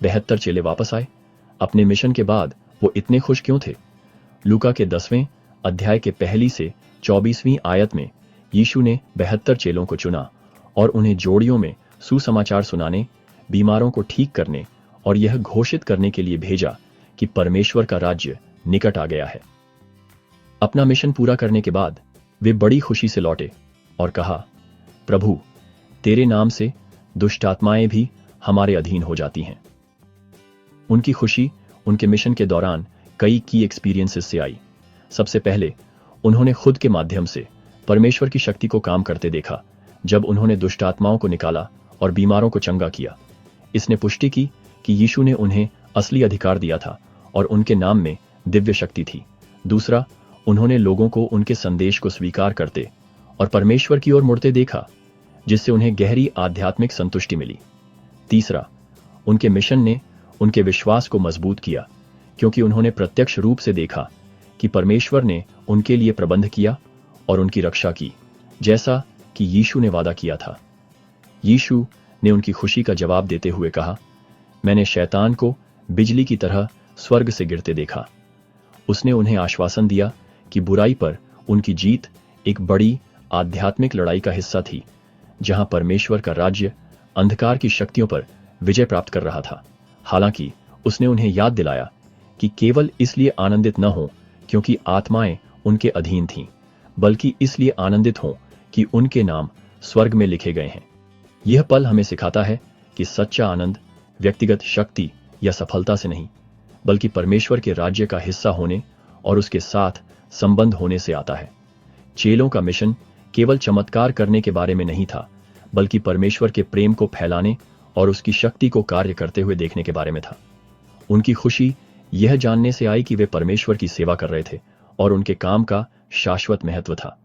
72 चेले वापस आए। अपने मिशन के बाद वो इतने खुश क्यों थे? लूका के 10वें अध्याय के पहली से 24वीं आयत में यीशु ने 72 चेलों को चुना और उन्हें जोड़ियों में सुसमाचार सुनाने, बीमारों को ठीक करने और यह घोषित करने के लिए भेजा कि परमेश्वर का राज्य निकट आ गया है। अपना मिशन पूरा करने के बाद वे बड़ी खुशी से लौटे और कहा, प्रभु, तेरे नाम से दुष्ट आत्माएं भी हमारे अधीन हो जाती हैं। उनकी खुशी उनके मिशन के दौरान कई की एक्सपीरियंसेस से आई। सबसे पहले उन्होंने खुद के माध्यम से परमेश्वर की शक्ति को काम करते देखा जब उन्होंने दुष्ट आत्माओं को निकाला और बीमारों को चंगा किया। इसने पुष्टि की कि यीशु ने उन्हें असली अधिकार दिया था और उनके नाम में दिव्य शक्ति थी। दूसरा, उन्होंने लोगों को उनके संदेश को स्वीकार करते और परमेश्वर की ओर मुड़ते देखा, जिससे उन्हें गहरी आध्यात्मिक संतुष्टि मिली। तीसरा, उनके मिशन ने उनके विश्वास को मजबूत किया, क्योंकि उन्होंने प्रत्यक्ष रूप से देखा कि परमेश्वर ने उनके लिए प्रबंध किया और उनकी रक्षा की, जैसा कि यीशु ने वादा किया था। यीशु ने उनकी खुशी का जवाब देते हुए कहा, मैंने शैतान को बिजली की तरह स्वर्ग से गिरते देखा। उसने उन्हें आश्वासन दिया कि बुराई पर उनकी जीत एक बड़ी आध्यात्मिक लड़ाई का हिस्सा थी, जहां परमेश्वर का राज्य अंधकार की शक्तियों पर विजय प्राप्त कर रहा था। हालांकि उसने उन्हें याद दिलाया कि केवल इसलिए आनंदित न हो क्योंकि आत्माएं उनके अधीन थीं, बल्कि इसलिए आनंदित हों कि उनके नाम स्वर्ग में लिखे गए हैं। यह पल हमें सिखाता है कि सच्चा आनंद व्यक्तिगत शक्ति या सफलता से नहीं, बल्कि परमेश्वर के राज्य का हिस्सा होने और उसके साथ संबंध होने से आता है। चेलों का मिशन केवल चमत्कार करने के बारे में नहीं था, बल्कि परमेश्वर के प्रेम को फैलाने और उसकी शक्ति को कार्य करते हुए देखने के बारे में था। उनकी खुशी यह जानने से आई कि वे परमेश्वर की सेवा कर रहे थे और उनके काम का शाश्वत महत्व था।